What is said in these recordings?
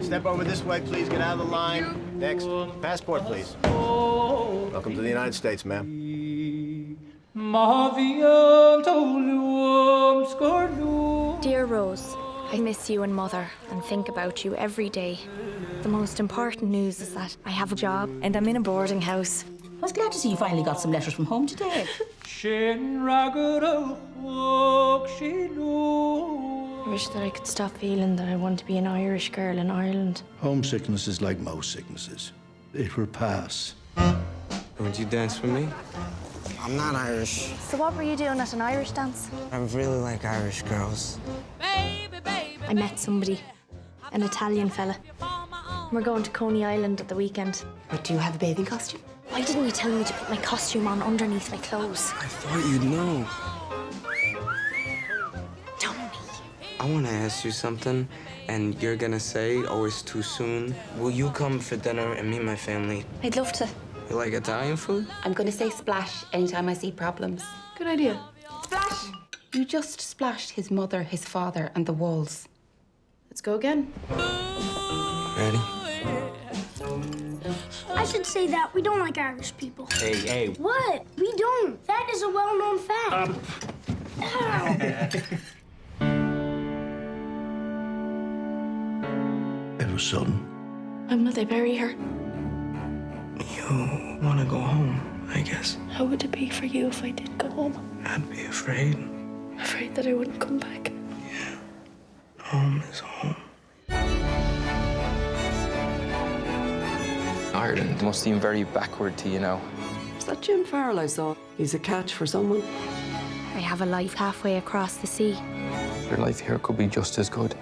Step over this way, please. Get out of the line. Next. Passport, please. Welcome to the United States, ma'am. Dear Rose, I miss you and Mother and think about you every day. The most important news is that I have a job and I'm in a boarding house. I was glad to see you finally got some letters from home today. I wish that I could stop feeling that I want to be an Irish girl in Ireland. Homesickness is like most sicknesses. It will pass. Would you dance with me? I'm not Irish. So what were you doing at an Irish dance? I really like Irish girls. I met somebody, an Italian fella. We're going to Coney Island at the weekend. But do you have a bathing costume? Why didn't you tell me to put my costume on underneath my clothes? I thought you'd know. Tell me. I want to ask you something, and you're gonna say, oh, it's too soon. Will you come for dinner and meet my family? I'd love to. You like Italian food? I'm going to say splash anytime I see problems. Good idea. Splash! You just splashed his mother, his father, and the walls. Let's go again. Ready? I should say that we don't like Irish people. Hey. What? We don't. That is a well-known fact. Ow. It was sudden. When will they bury her? You want to go home, I guess. How would it be for you if I did go home? I'd be afraid. Afraid that I wouldn't come back. Yeah. Home is home. Ireland must seem very backward to you now. Is that Jim Farrell I saw? He's a catch for someone. I have a life halfway across the sea. Your life here could be just as good.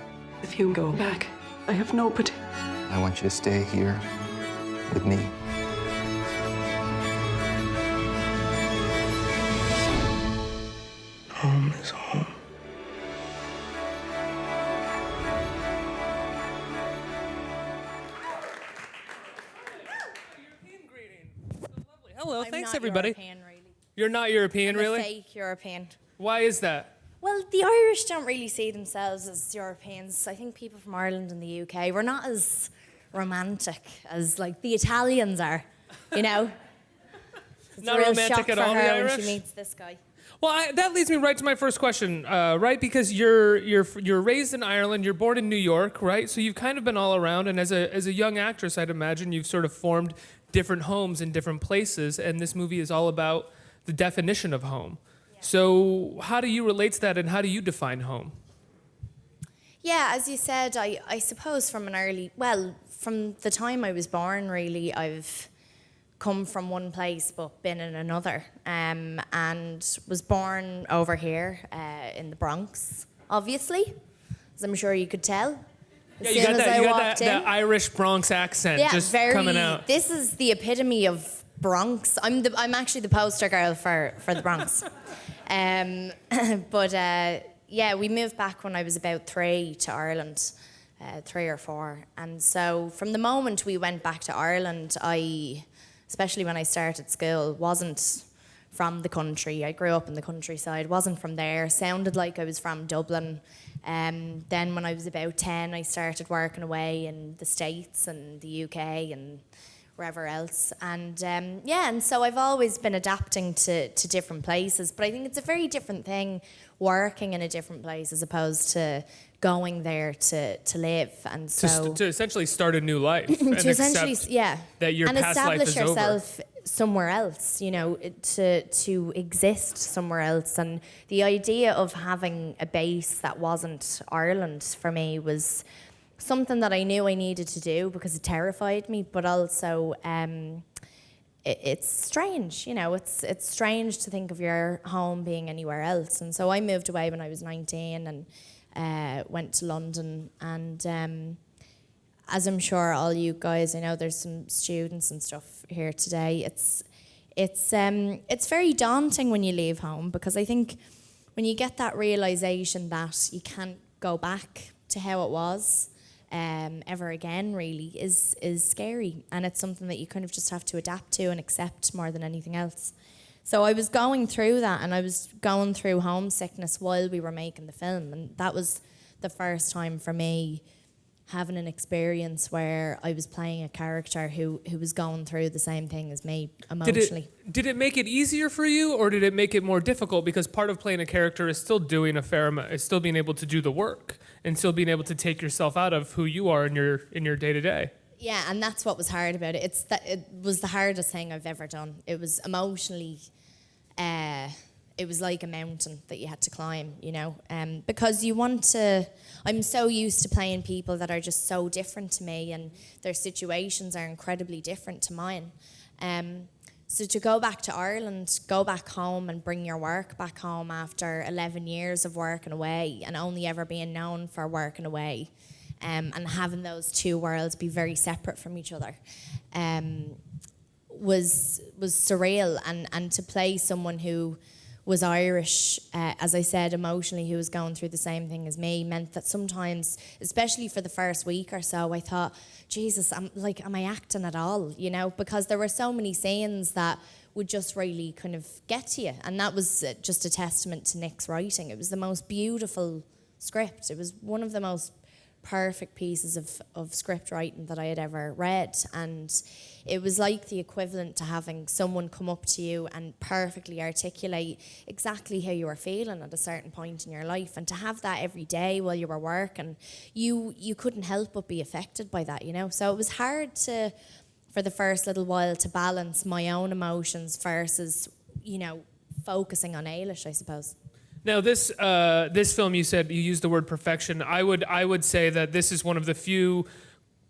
If you go back, I have nobody. I want you to stay here with me. Home is home. Hello, I'm thanks not everybody. European, really. You're not European, I'm really? a fake European. Why is that? Well, the Irish don't really see themselves as Europeans. I think people from Ireland and the UK, we're not as romantic as like the Italians are, you know? It's Not a real romantic shock at for all, the her when Irish? she meets this guy. Well, that leads me right to my first question, right? Because you're raised in Ireland, you're born in New York, right? So you've kind of been all around, and as a young actress, I'd imagine you've sort of formed different homes in different places, and this movie is all about the definition of home. Yeah. So how do you relate to that, and how do you define home? Yeah, as you said, I suppose from the time I was born, really, I've come from one place but been in another, and was born over here in the Bronx, obviously, as I'm sure you could tell. Yeah, you got that Irish Bronx accent just coming out. This is the epitome of Bronx. I'm actually the poster girl for the Bronx. Yeah, we moved back when I was about 3 to Ireland, 3 or 4. And so from the moment we went back to Ireland, especially when I started school, wasn't from the country. I grew up in the countryside, wasn't from there, sounded like I was from Dublin. Then when I was about 10, I started working away in the States and the UK and wherever else. And and so I've always been adapting to different places, but I think it's a very different thing working in a different place as opposed to going there to live. And so to essentially start a new life. to essentially, that your and past life establish is yourself somewhere else, you know, to exist somewhere else. And the idea of having a base that wasn't Ireland for me was something that I knew I needed to do because it terrified me, but also it's strange, you know, it's strange to think of your home being anywhere else. And so I moved away when I was 19 and went to London, and as I'm sure all you guys, I know there's some students and stuff here today, it's very daunting when you leave home, because I think when you get that realisation that you can't go back to how it was ever again, really is scary, and it's something that you kind of just have to adapt to and accept more than anything else. So I was going through that, and I was going through homesickness while we were making the film, and that was the first time for me having an experience where I was playing a character who was going through the same thing as me emotionally. Did it make it easier for you, or did it make it more difficult? Because part of playing a character is still doing a fair amount, is still being able to do the work and still being able to take yourself out of who you are in your day to day. Yeah, and that's what was hard about it. It was the hardest thing I've ever done. It was emotionally, it was like a mountain that you had to climb, you know, because you want to. I'm so used to playing people that are just so different to me, and their situations are incredibly different to mine. So to go back to Ireland, go back home and bring your work back home after 11 years of working away and only ever being known for working away, and having those two worlds be very separate from each other, was surreal. And to play someone who was Irish, as I said, emotionally, who was going through the same thing as me, meant that sometimes, especially for the first week or so, I thought, Jesus, am I acting at all? You know, because there were so many scenes that would just really kind of get to you. And that was just a testament to Nick's writing. It was the most beautiful script. It was one of the most perfect pieces of script writing that I had ever read, and it was like the equivalent to having someone come up to you and perfectly articulate exactly how you were feeling at a certain point in your life, and to have that every day while you were working, you couldn't help but be affected by that, you know. So it was hard for the first little while to balance my own emotions versus, you know, focusing on Eilish, I suppose. Now, this film, you said you used the word perfection. I would say that this is one of the few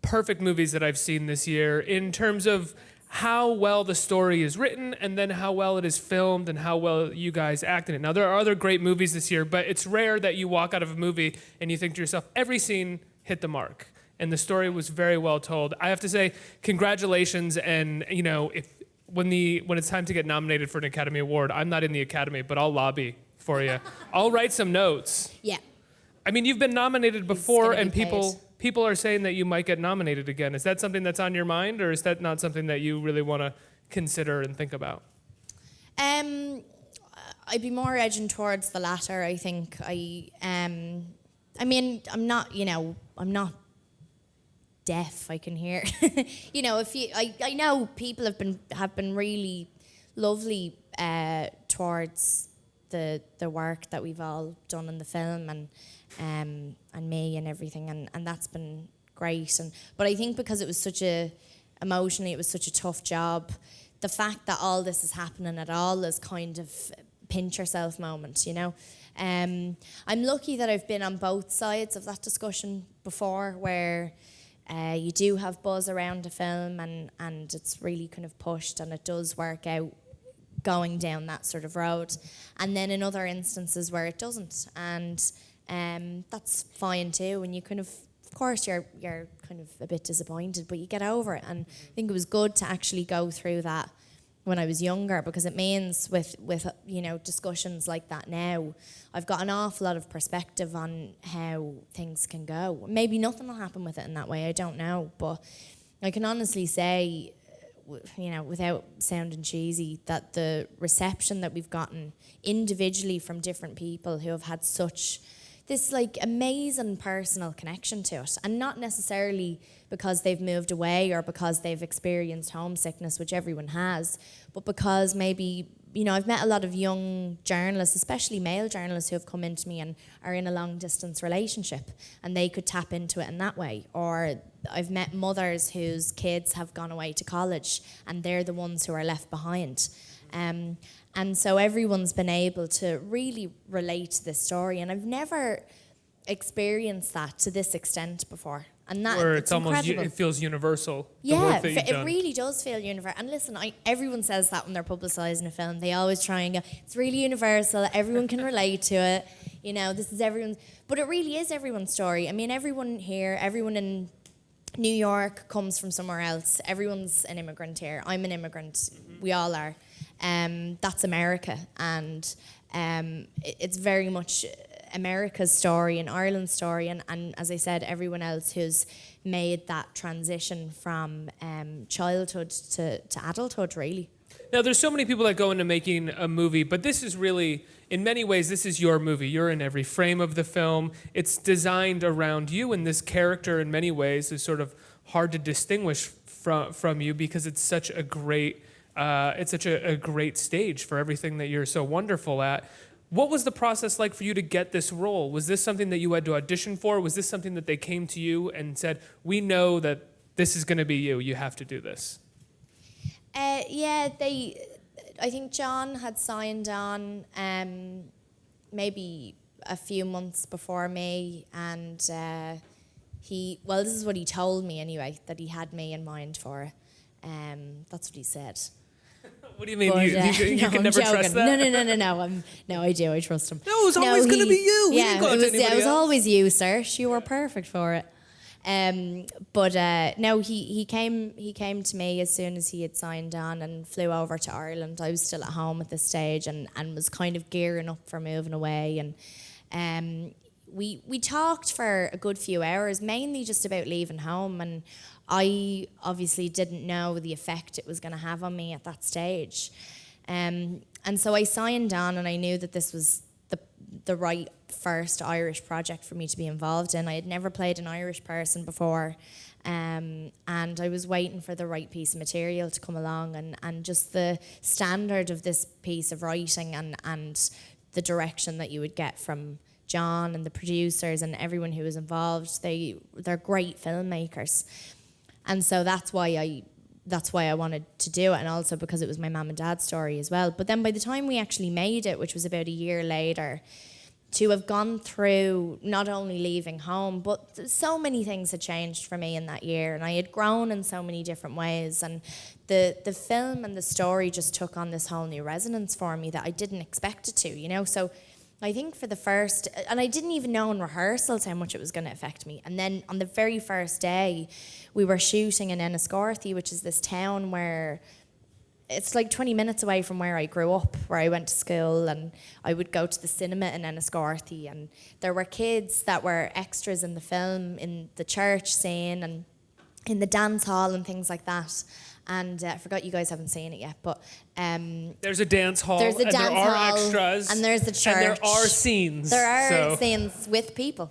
perfect movies that I've seen this year in terms of how well the story is written, and then how well it is filmed, and how well you guys act in it. Now, there are other great movies this year, but it's rare that you walk out of a movie and you think to yourself, every scene hit the mark, and the story was very well told. I have to say, congratulations, and you know, when it's time to get nominated for an Academy Award, I'm not in the Academy, but I'll lobby for you. I'll write some notes. Yeah. I mean, you've been nominated before, and people are saying that you might get nominated again. Is that something that's on your mind, or is that not something that you really want to consider and think about? I'd be more edging towards the latter, I think. I mean, I'm not deaf. I can hear. You know, I know people have been really lovely towards the work that we've all done in the film, and me and everything, and that's been great. But I think because it was emotionally it was such a tough job, the fact that all this is happening at all is kind of pinch yourself moment, you know. I'm lucky that I've been on both sides of that discussion before, where you do have buzz around a film, and it's really kind of pushed, and it does work out going down that sort of road, and then in other instances where it doesn't, and that's fine too. And you kind of course you're kind of a bit disappointed, but you get over it. And I think it was good to actually go through that when I was younger, because it means with you know, discussions like that now, I've got an awful lot of perspective on how things can go. Maybe nothing will happen with it in that way, I don't know, but I can honestly say, you know, without sounding cheesy, that the reception that we've gotten individually from different people who have had such this like amazing personal connection to it, and not necessarily because they've moved away or because they've experienced homesickness, which everyone has, but because maybe, you know, I've met a lot of young journalists, especially male journalists, who have come into me and are in a long distance relationship, and they could tap into it in that way. Or I've met mothers whose kids have gone away to college and they're the ones who are left behind. And so everyone's been able to really relate to this story, and I've never experienced that to this extent before. And that, where it's almost, incredible. It feels universal. Yeah, the work that it really does feel universal. And listen, everyone says that when they're publicising a film. They always try and go, it's really universal, everyone can relate to it. You know, this is everyone's, but it really is everyone's story. I mean, everyone here, everyone in New York comes from somewhere else. Everyone's an immigrant here. I'm an immigrant. Mm-hmm. We all are. That's America, and it's very much America's story and Ireland's story, and as I said, everyone else who's made that transition from childhood to adulthood, really. Now, there's so many people that go into making a movie, but this is really, in many ways, this is your movie. You're in every frame of the film. It's designed around you, and this character, in many ways, is sort of hard to distinguish from you because it's such a great, a great stage for everything that you're so wonderful at. What was the process like for you to get this role? Was this something that you had to audition for? Was this something that they came to you and said, "We know that this is going to be you. You have to do this"? I think John had signed on maybe a few months before me, and this is what he told me anyway, that he had me in mind for. That's what he said. What do you mean? You can never trust that? No, I do. I trust him. No, it was always going to be you. Yeah, it was always you, sir. You were perfect for it. No, he came to me as soon as he had signed on and flew over to Ireland. I was still at home at this stage and was kind of gearing up for moving away. And we talked for a good few hours, mainly just about leaving home. And I obviously didn't know the effect it was going to have on me at that stage. And so I signed on, and I knew that this was the right first Irish project for me to be involved in. I had never played an Irish person before, and I was waiting for the right piece of material to come along, and just the standard of this piece of writing and the direction that you would get from John and the producers and everyone who was involved. They're great filmmakers, and so that's why I wanted to do it, and also because it was my mum and dad's story as well. But then by the time we actually made it, which was about a year later, to have gone through not only leaving home, but so many things had changed for me in that year, and I had grown in so many different ways, and the film and the story just took on this whole new resonance for me that I didn't expect it to, you know? So I think for the first, and I didn't even know in rehearsals how much it was going to affect me. And then on the very first day, we were shooting in Enniscorthy, which is this town where it's like 20 minutes away from where I grew up, where I went to school, and I would go to the cinema in Enniscorthy, and there were kids that were extras in the film, in the church scene and in the dance hall and things like that. And I forgot you guys haven't seen it yet, but there's a dance hall, there are extras, and there's the church, and there are scenes. There are scenes with people.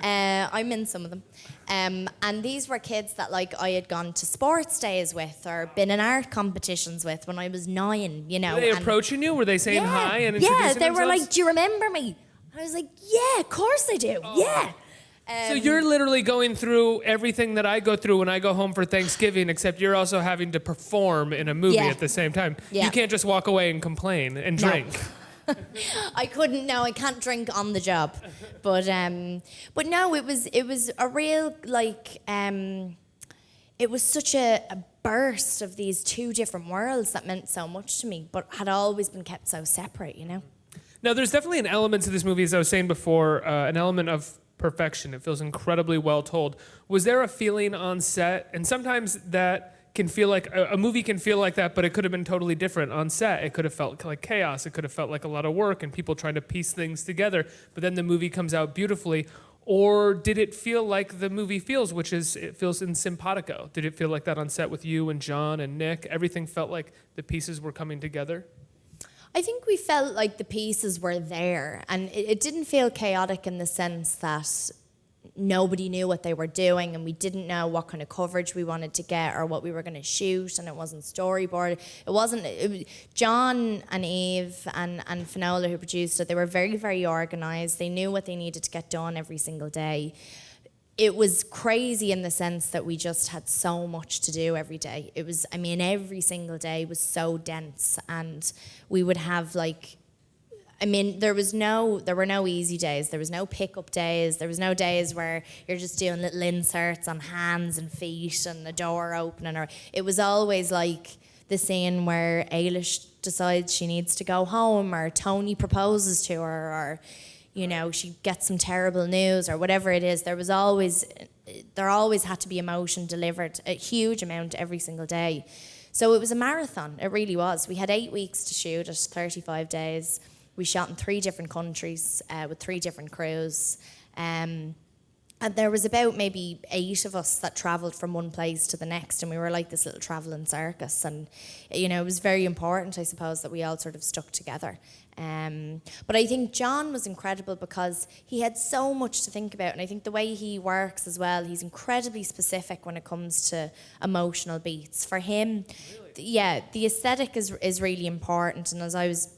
I'm in some of them, and these were kids that like I had gone to sports days with or been in art competitions with when I was 9. You know, were they approaching you? Were they saying hi and introducing themselves? Yeah, they were like, "Do you remember me?" I was like, "Yeah, of course I do." Oh. Yeah. So you're literally going through everything that I go through when I go home for Thanksgiving, except you're also having to perform in a movie at the same time. Yeah. You can't just walk away and complain and drink. I couldn't. No, I can't drink on the job. But no, it was a real it was such a burst of these two different worlds that meant so much to me, but had always been kept so separate, you know. Now, there's definitely an element to this movie, as I was saying before, an element of perfection. It feels incredibly well told. Was there a feeling on set, and sometimes that can feel like a movie can feel like that, but it could have been totally different on set. It could have felt like chaos. It could have felt like a lot of work and people trying to piece things together, but then the movie comes out beautifully. Or did it feel like the movie feels, which is it feels in simpatico? Did it feel like that on set with you and John and Nick? Everything felt like the pieces were coming together? I think we felt like the pieces were there, and it didn't feel chaotic in the sense that nobody knew what they were doing and we didn't know what kind of coverage we wanted to get or what we were going to shoot, and it wasn't storyboard. It was John and Eve and Finola, who produced it, they were very, very organised. They knew what they needed to get done every single day. It was crazy in the sense that we just had so much to do every day. It was, every single day was so dense, and we would have there were no easy days. There was no pickup days. There was no days where you're just doing little inserts on hands and feet and a door opening. Or it was always like the scene where Eilish decides she needs to go home, or Tony proposes to her, or she gets some terrible news or whatever it is. There always had to be emotion delivered, a huge amount every single day. So it was a marathon, it really was. We had 8 weeks to shoot it, 35 days. We shot in 3 different countries with 3 different crews. And there was about maybe 8 of us that travelled from one place to the next, and we were like this little travelling circus. And, you know, it was very important, I suppose, that we all sort of stuck together. But I think John was incredible because he had so much to think about, and I think the way he works as well, he's incredibly specific when it comes to emotional beats. For him, yeah, the aesthetic is really important, and as I was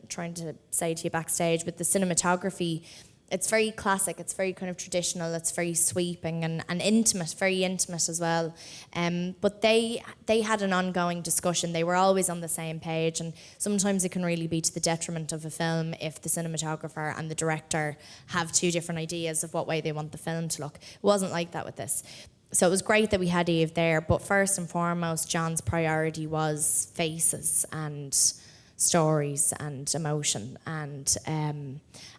trying to say to you backstage, with the cinematography, it's very classic, it's very kind of traditional, it's very sweeping and intimate, very intimate as well. But they had an ongoing discussion. They were always on the same page, and sometimes it can really be to the detriment of a film if the cinematographer and the director have 2 different ideas of what way they want the film to look. It wasn't like that with this. So it was great that we had Eve there, but first and foremost, John's priority was faces and stories and emotion,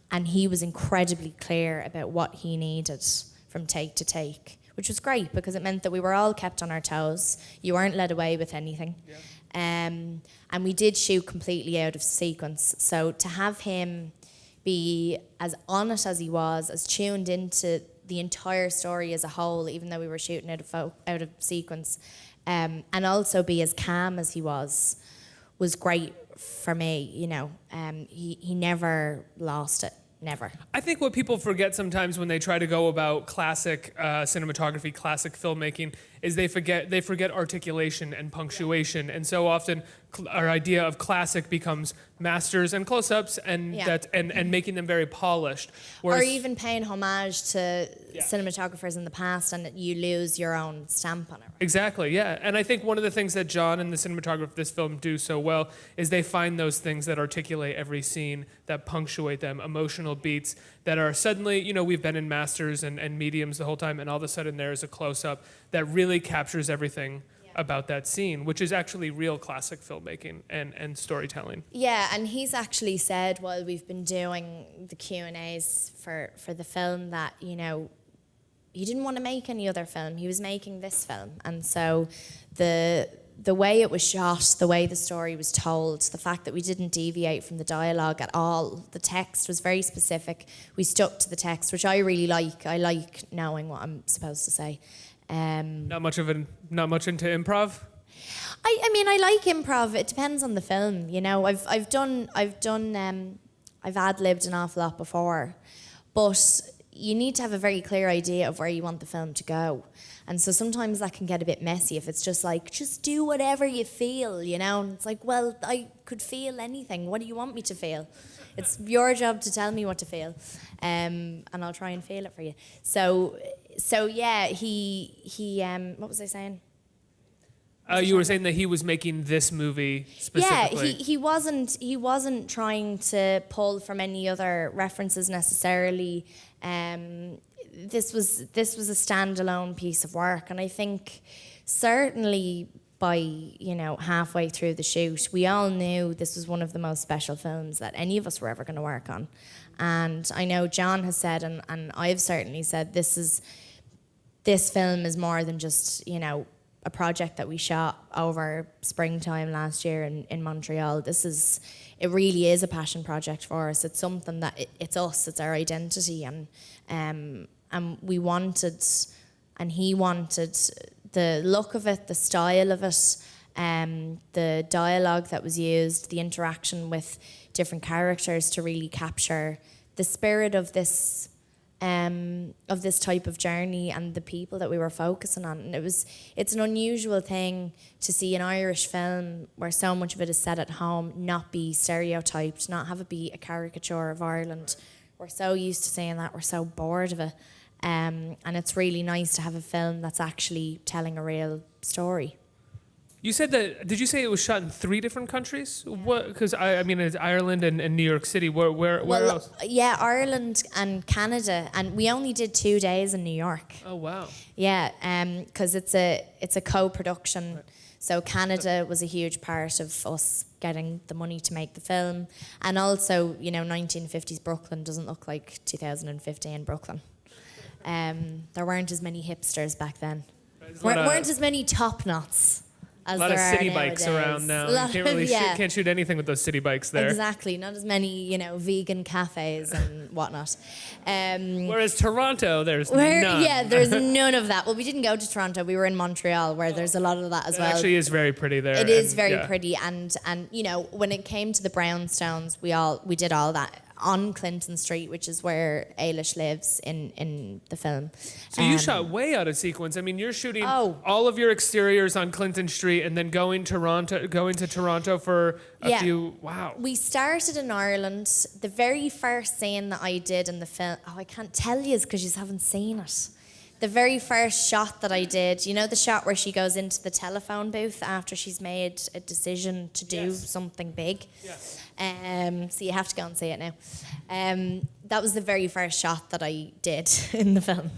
and he was incredibly clear about what he needed from take to take, which was great because it meant that we were all kept on our toes. You weren't led away with anything. Yeah. And we did shoot completely out of sequence. So to have him be as honest as he was, as tuned into the entire story as a whole, even though we were shooting out of sequence, and also be as calm as he was great for me, you know. He never lost it, never. I think what people forget sometimes when they try to go about classic cinematography, classic filmmaking, is they forget articulation and punctuation, and so often our idea of classic becomes masters and close-ups and and making them very polished. Or even paying homage to cinematographers in the past, and you lose your own stamp on it. Right? Exactly, yeah. And I think one of the things that John and the cinematographer of this film do so well is they find those things that articulate every scene, that punctuate them, emotional beats that are suddenly, you know, we've been in masters and mediums the whole time, and all of a sudden there is a close-up that really captures everything about that scene, which is actually real classic filmmaking and storytelling. Yeah, and he's actually said while we've been doing the Q&As for the film that, you know, he didn't want to make any other film. He was making this film. And so the way it was shot, the way the story was told, the fact that we didn't deviate from the dialogue at all, the text was very specific. We stuck to the text, which I really like. I like knowing what I'm supposed to say. Not much into improv? I mean, I like improv. It depends on the film, you know. I've ad-libbed an awful lot before, but you need to have a very clear idea of where you want the film to go. And so sometimes that can get a bit messy if it's just like, just do whatever you feel, you know. And it's like, well, I could feel anything. What do you want me to feel? It's your job to tell me what to feel, and I'll try and feel it for you. So yeah, he what was I saying? You were saying that he was making this movie specifically. Yeah, he wasn't trying to pull from any other references necessarily. This was a standalone piece of work, and I think certainly by, you know, halfway through the shoot, we all knew this was one of the most special films that any of us were ever going to work on. And I know John has said, and I've certainly said, this film is more than just, you know, a project that we shot over springtime last year in Montreal. It really is a passion project for us. It's something that it's us, it's our identity, and we wanted, and he wanted the look of it, the style of it, the dialogue that was used, the interaction with different characters to really capture the spirit of this type of journey and the people that we were focusing on. And it's an unusual thing to see an Irish film where so much of it is set at home not be stereotyped, not have it be a caricature of Ireland. We're so used to seeing that, we're so bored of it. And it's really nice to have a film that's actually telling a real story. You said that, did you say it was shot in 3 different countries? What? Because I mean, it's Ireland and New York City. Where else? Yeah, Ireland and Canada, and we only did 2 days in New York. Oh wow. Yeah, because it's a co-production. Right. So Canada was a huge part of us getting the money to make the film, and also, you know, 1950s Brooklyn doesn't look like 2015 Brooklyn. There weren't as many hipsters back then. Weren't as many top knots. as A lot of there city are bikes nowadays. around now. A You lot can't of- really yeah. can't shoot anything with those city bikes there. Exactly, not as many, vegan cafes and whatnot. Whereas Toronto, there's Where, none. yeah, there's none of that. Well, we didn't go to Toronto. We were in Montreal, where there's a lot of that as It well. actually is very pretty there. It is and, very yeah. pretty, and when it came to the brownstones, we did all that on Clinton Street, which is where Eilish lives in the film. So you shot way out of sequence. I mean, you're shooting Oh. all of your exteriors on Clinton Street, and then going to Toronto for a few. Wow. We started in Ireland. The very first scene that I did in the film, I can't tell you because you haven't seen it. The very first shot that I did, the shot where she goes into the telephone booth after she's made a decision to do something big. Yes. So you have to go and see it now. That was the very first shot that I did in the film.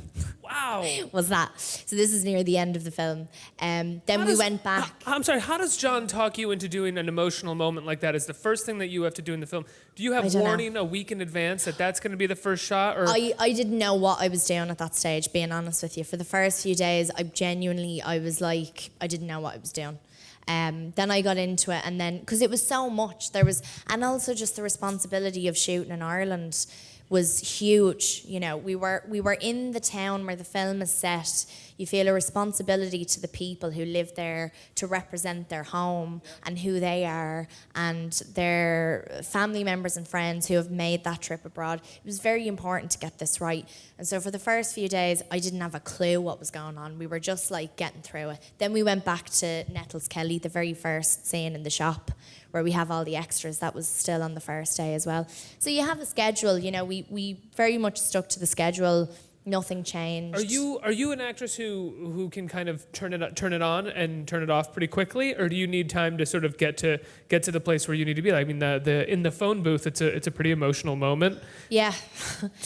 Wow. Was that. So this is near the end of the film. Then we went back. I'm sorry, how does John talk you into doing an emotional moment like that? Is the first thing that you have to do in the film? Do you have I don't know. warning a week in advance that that's going to be the first shot? Or I didn't know what I was doing at that stage, being honest with you. For the first few days, I was like, I didn't know what I was doing. Then I got into it, and then, because it was so much, and also just the responsibility of shooting in Ireland was huge. We were in the town where the film is set. You feel a responsibility to the people who live there to represent their home and who they are and their family members and friends who have made that trip abroad. It was very important to get this right. And so for the first few days, I didn't have a clue what was going on. We were just like getting through it. Then we went back to Nettles Kelly, the very first scene in the shop where we have all the extras. That was still on the first day as well. So you have a schedule, we very much stuck to the schedule. Nothing changed. Are you an actress who can kind of turn it on and turn it off pretty quickly, or do you need time to sort of get to the place where you need to be? I mean, the in the phone booth, it's a pretty emotional moment. Yeah.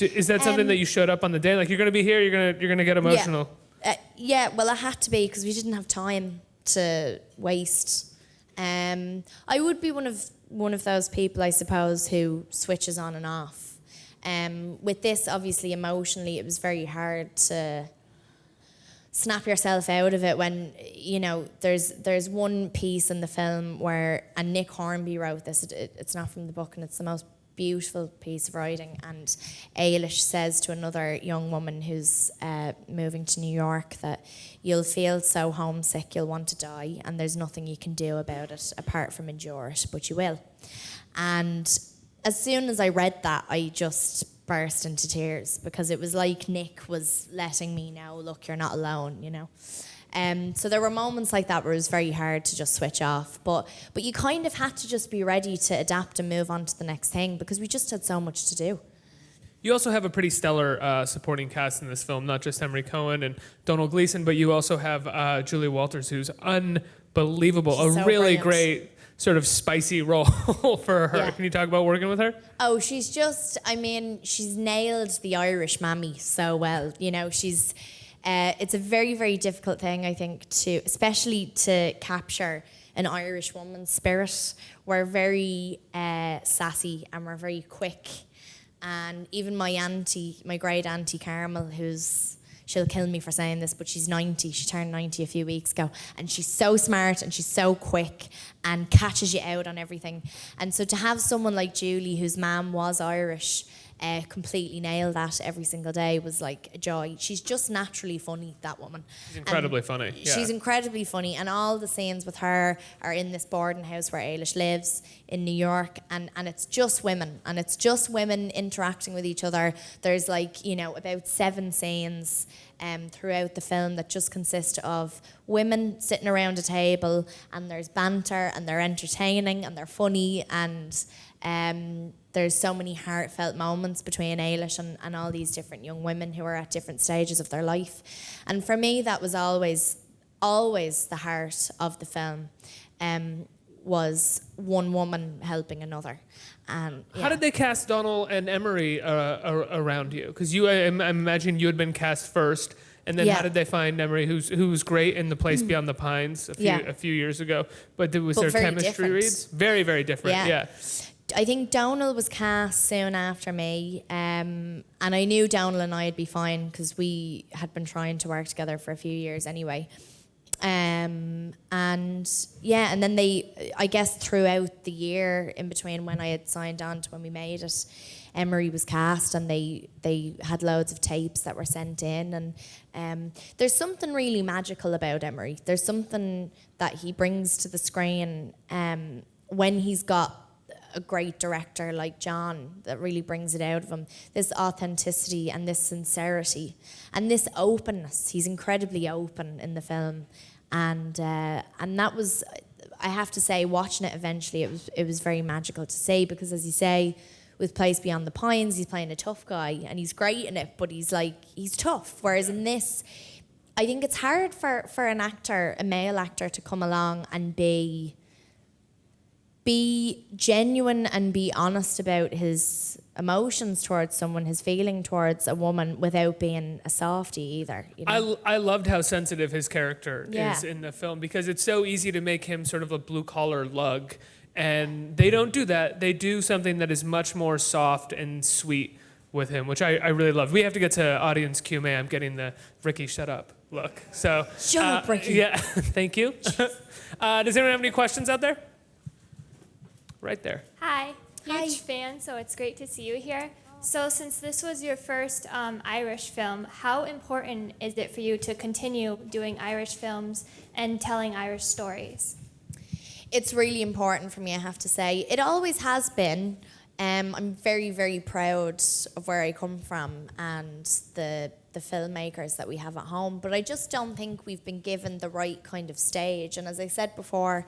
Is that something that you showed up on the day? Like, you're gonna be here, you're gonna get emotional. Yeah. Well, I had to be because we didn't have time to waste. I would be one of those people, I suppose, who switches on and off. With this, obviously, emotionally, it was very hard to snap yourself out of it when, there's one piece in the film where, and Nick Hornby wrote this, it's not from the book, and it's the most beautiful piece of writing, and Eilish says to another young woman who's moving to New York that you'll feel so homesick you'll want to die, and there's nothing you can do about it apart from endure it, but you will. And as soon as I read that, I just burst into tears because it was like Nick was letting me know, look, you're not alone, So there were moments like that where it was very hard to just switch off. But you kind of had to just be ready to adapt and move on to the next thing because we just had so much to do. You also have a pretty stellar supporting cast in this film, not just Emery Cohen and Donald Gleason, but you also have Julie Walters, who's unbelievable. She's a so really brilliant. Great sort of spicy role for her. Yeah. Can you talk about working with her? Oh, she's nailed the Irish mammy so well. She's, it's a very, very difficult thing, I think, especially to capture an Irish woman's spirit. We're very sassy and we're very quick. And even my great auntie Carmel, she'll kill me for saying this, but she's 90. She turned 90 a few weeks ago. And she's so smart and she's so quick and catches you out on everything. And so to have someone like Julie, whose mum was Irish, completely nail that every single day was like a joy. She's just naturally funny, that woman. She's incredibly funny. Yeah. She's incredibly funny, and all the scenes with her are in this boarding house where Eilish lives in New York, and it's just women, and it's just women interacting with each other. There's about 7 scenes throughout the film that just consist of women sitting around a table, and there's banter, and they're entertaining, and they're funny, and there's so many heartfelt moments between Eilish and all these different young women who are at different stages of their life. And for me, that was always the heart of the film, was one woman helping another. How did they cast Donald and Emery around you? Because I imagine you had been cast first, and then how did they find Emery, who was great in The Place Beyond the Pines a few years ago? But was there chemistry different. reads? Very, very different, yeah. I think Donald was cast soon after me, and I knew Donald and I would be fine because we had been trying to work together for a few years anyway. And yeah, and then I guess throughout the year in between when I had signed on to when we made it, Emery was cast, and they had loads of tapes that were sent in, and there's something really magical about Emery. There's something that he brings to the screen when he's got a great director like John that really brings it out of him. This authenticity and this sincerity and this openness. He's incredibly open in the film, and that was, I have to say, watching it eventually, it was very magical to see, because as you say, with Place Beyond the Pines, he's playing a tough guy and he's great in it, but he's tough. Whereas in this, I think it's hard for an actor, a male actor, to come along and be genuine and be honest about his emotions towards someone, his feeling towards a woman, without being a softie either. You know? I loved how sensitive his character Yeah. is in the film, because it's so easy to make him sort of a blue-collar lug, and they don't do that. They do something that is much more soft and sweet with him, which I really loved. We have to get to audience Q&A. I'm getting the Ricky, shut up look. So Shut up, Ricky. Yeah, thank you. Does anyone have any questions out there? Right there. Hi. Hi. Huge fan, so it's great to see you here. So since this was your first Irish film, how important is it for you to continue doing Irish films and telling Irish stories? It's really important for me, I have to say. It always has been. I'm very, very proud of where I come from and the filmmakers that we have at home, but I just don't think we've been given the right kind of stage. And as I said before,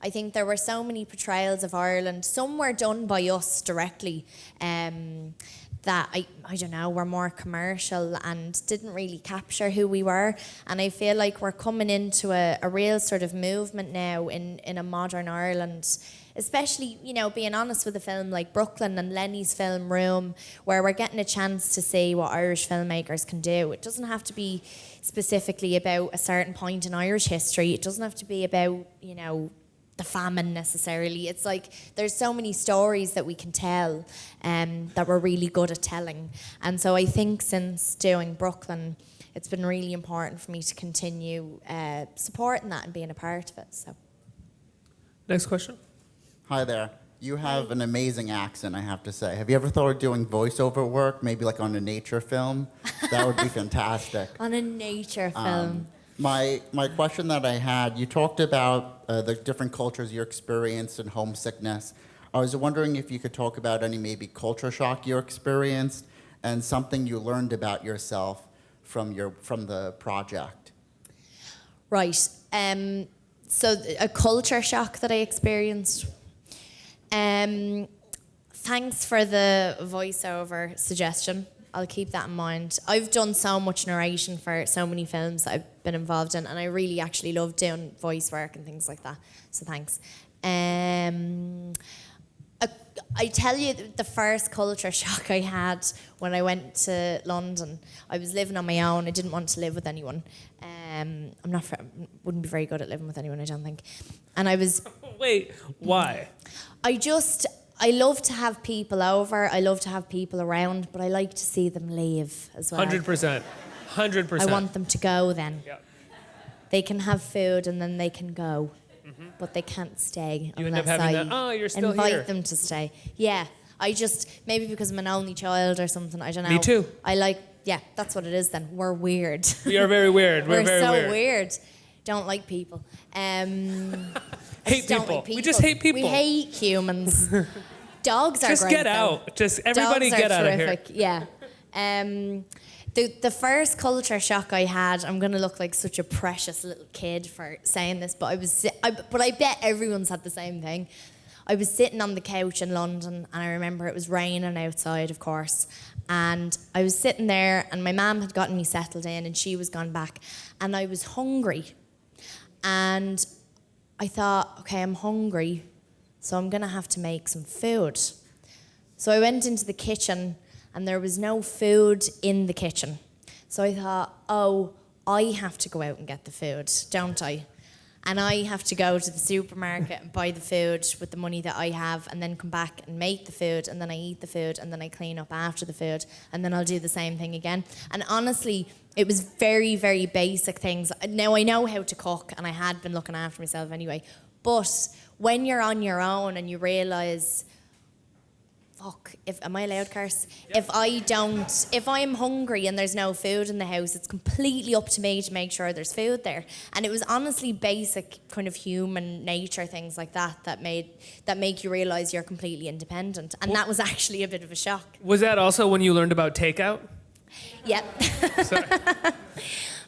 I think there were so many portrayals of Ireland. Some were done by us directly, that I don't know, were more commercial and didn't really capture who we were. And I feel like we're coming into a real sort of movement now in a modern Ireland, especially, you know, being honest, with a film like Brooklyn and Lenny's film Room, where we're getting a chance to see what Irish filmmakers can do. It doesn't have to be specifically about a certain point in Irish history. It doesn't have to be about, you know, the famine necessarily. It's like there's so many stories that we can tell that we're really good at telling. And so I think since doing Brooklyn, it's been really important for me to continue supporting that and being a part of it. So, Next question. Hi there. You have an amazing accent, I have to say. Have you ever thought of doing voiceover work, maybe like on a nature film? That would be fantastic. On a nature film. My question that I had, you talked about the different cultures you experienced and homesickness. I was wondering if you could talk about any maybe culture shock you experienced and something you learned about yourself from the project. Right. So a culture shock that I experienced. Thanks for the voiceover suggestion. I'll keep that in mind. I've done so much narration for so many films that I've been involved in, and I really actually love doing voice work and things like that. So thanks. I tell you, the first culture shock I had when I went to London, I was living on my own. I didn't want to live with anyone. Wouldn't be very good at living with anyone, I don't think. And I was... Wait, why? I love to have people over. I love to have people around, but I like to see them leave as well. 100%. 100%. I want them to go then. Yeah. They can have food and then they can go, but they can't stay You end up unless having I that, "Oh, you're still invite here." them to stay. Yeah, maybe because I'm an only child or something, I don't know. Me too. Yeah, that's what it is then. We're weird. We are very weird. We're very so weird. weird. Don't like people. Hate don't people. like We just hate people. We hate humans. Dogs are Just great. get out. Just everybody Dogs are get out of here. terrific. Yeah. The first culture shock I had, I'm gonna look like such a precious little kid for saying this, but I bet everyone's had the same thing. I was sitting on the couch in London, and I remember it was raining outside, of course, and I was sitting there, and my mum had gotten me settled in, and she was gone back, and I was hungry, and I thought, okay, I'm hungry, so I'm gonna have to make some food. So I went into the kitchen, and there was no food in the kitchen. So I thought, oh, I have to go out and get the food, don't I? and I have to go to the supermarket and buy the food with the money that I have, and then come back and make the food, and then I eat the food, and then I clean up after the food, and then I'll do the same thing again. And honestly, it was very, very basic things. Now I know how to cook, and I had been looking after myself anyway, but when you're on your own and you realise, fuck, am I allowed to curse? Yep. If I'm hungry and there's no food in the house, it's completely up to me to make sure there's food there. And it was honestly basic kind of human nature things like that make you realise you're completely independent. And that was actually a bit of a shock. Was that also when you learned about takeout? Yep.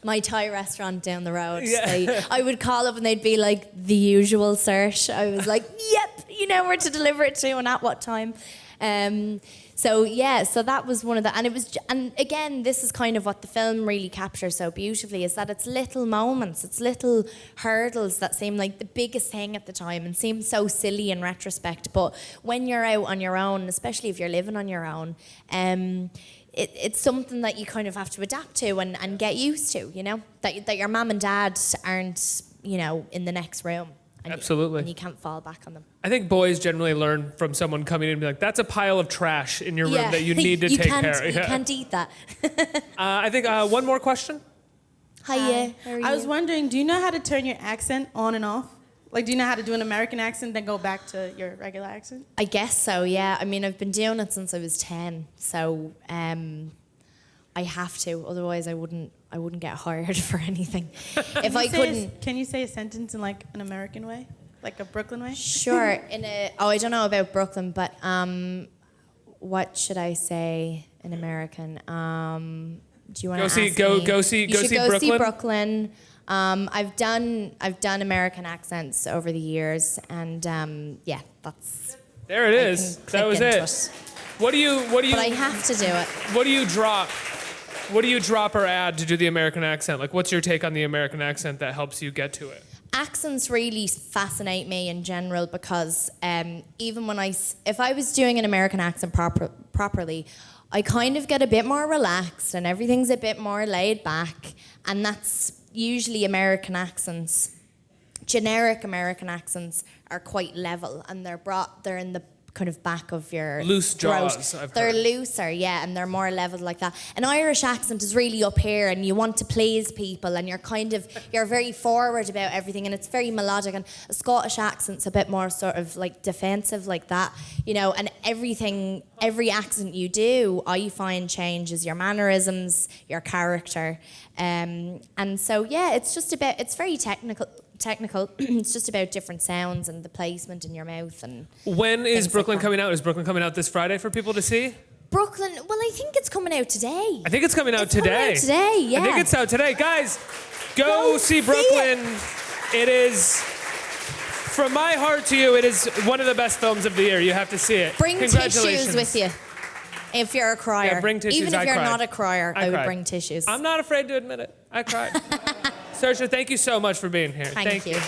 My Thai restaurant down the road. Yeah. I would call up and they'd be like, the usual search. I was like, yep, you know where to deliver it to and at what time. So that was one of the, and again, this is kind of what the film really captures so beautifully, is that it's little moments, it's little hurdles that seem like the biggest thing at the time and seem so silly in retrospect. But when you're out on your own, especially if you're living on your own, it's something that you kind of have to adapt to and get used to, you know, that your mum and dad aren't, you know, in the next room. Absolutely. And you can't fall back on them. I think boys generally learn from someone coming in and be like, that's a pile of trash in your room that you need to take care of. You can't eat that. I think one more question. Hiya. How are you? I was wondering, do you know how to turn your accent on and off? Like, do you know how to do an American accent, then go back to your regular accent? I guess so, yeah. I mean, I've been doing it since I was 10, so I have to. Otherwise, I wouldn't get hired for anything. If I couldn't. Can you say a sentence in like an American way, like a Brooklyn way? Sure. I don't know about Brooklyn, but what should I say in American? Do you want to ask me? Go see Brooklyn. I've done American accents over the years, and that's. There it is. That was it. What do you? But I have to do it. What do you drop? What do you drop or add to do the American accent? Like, what's your take on the American accent that helps you get to it? Accents really fascinate me in general because even if I was doing an American accent properly, I kind of get a bit more relaxed and everything's a bit more laid back, and that's usually American accents. Generic American accents are quite level, and they're in the kind of back of your loose throat. jaws. They're looser, yeah, and they're more leveled like that. An Irish accent is really up here, and you want to please people, and you're very forward about everything, and it's very melodic. And a Scottish accent's a bit more sort of like defensive, like that, you know. And every accent you do, I find changes your mannerisms, your character, and so yeah, it's very technical. It's just about different sounds and the placement in your mouth. And when is Brooklyn coming out? Is Brooklyn coming out this Friday for people to see? Brooklyn, well, I think it's coming out today. I think it's coming out today. Yeah. I think it's out today. Guys, go see Brooklyn. It is, from my heart to you, it is one of the best films of the year. You have to see it. Bring tissues with you. If you're a crier. Yeah, bring tissues. Even if you're cried. not a crier, I would bring tissues. I'm not afraid to admit it. I cried. Saoirse, thank you so much for being here. Thank you.